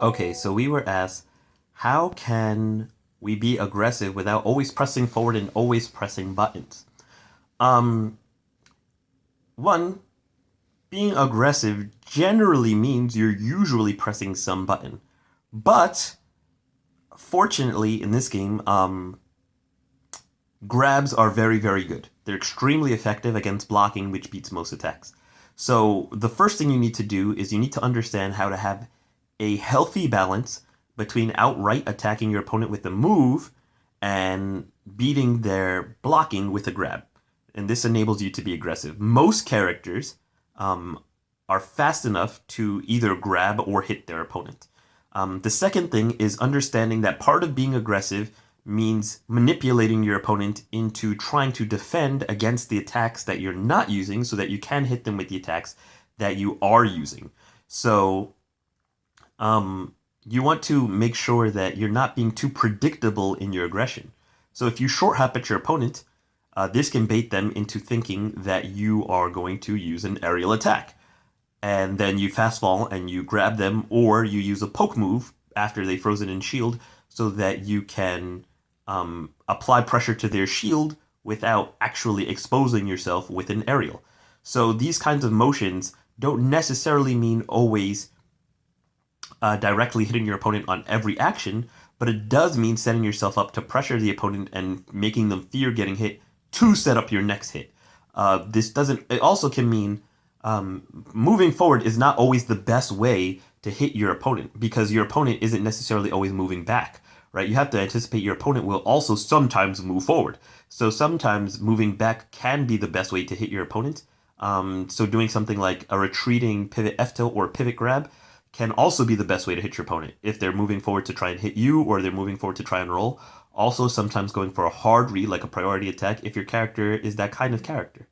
Okay, so we were asked, how can we be aggressive without always pressing forward and always pressing buttons? Um, One, being aggressive generally means you're usually pressing some button. But fortunately, in this game, grabs are very, very good. They're extremely effective against blocking, which beats most attacks. So the first thing you need to do is you need to understand how to have a healthy balance between outright attacking your opponent with a move and beating their blocking with a grab. And this enables you to be aggressive. Most characters um, are fast enough to either grab or hit their opponent. The second thing is understanding that part of being aggressive means manipulating your opponent into trying to defend against the attacks that you're not using so that you can hit them with the attacks that you are using. So, you want to make sure that you're not being too predictable in your aggression. So if you short hop at your opponent, this can bait them into thinking that you are going to use an aerial attack. And then you fast fall and you grab them, or you use a poke move after they frozen in shield so that you can apply pressure to their shield without actually exposing yourself with an aerial. So these kinds of motions don't necessarily mean always directly hitting your opponent on every action, but it does mean setting yourself up to pressure the opponent and making them fear getting hit to set up your next hit. This doesn't. It also can mean moving forward is not always the best way to hit your opponent because your opponent isn't necessarily always moving back, right? You have to anticipate your opponent will also sometimes move forward. So sometimes moving back can be the best way to hit your opponent. So doing something like a retreating pivot F tilt or pivot grab can also be the best way to hit your opponent if they're moving forward to try and hit you or they're moving forward to try and roll. Also, sometimes going for a hard read like a priority attack if your character is that kind of character.